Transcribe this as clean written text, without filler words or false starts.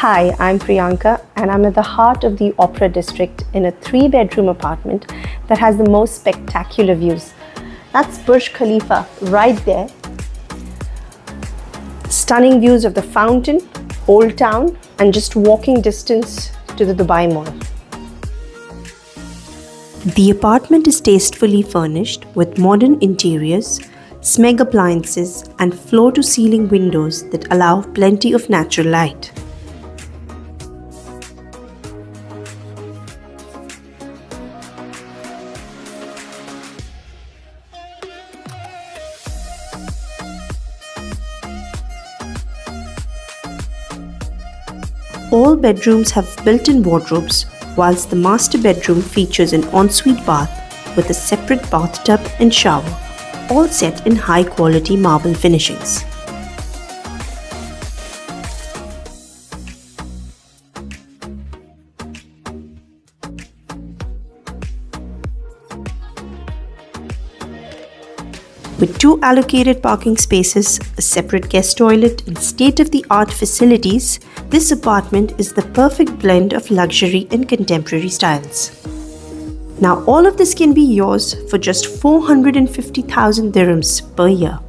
Hi, I'm Priyanka and I'm at the heart of the Opera District in a 3-bedroom apartment that has the most spectacular views. That's Burj Khalifa right there. Stunning views of the fountain, Old Town, and just walking distance to the Dubai Mall. The apartment is tastefully furnished with modern interiors, SMEG appliances, and floor-to-ceiling windows that allow plenty of natural light. All bedrooms have built-in wardrobes, whilst the master bedroom features an ensuite bath with a separate bathtub and shower, all set in high-quality marble finishings. With 2 allocated parking spaces, a separate guest toilet, and state-of-the-art facilities, this apartment is the perfect blend of luxury and contemporary styles. Now all of this can be yours for just 450,000 dirhams per year.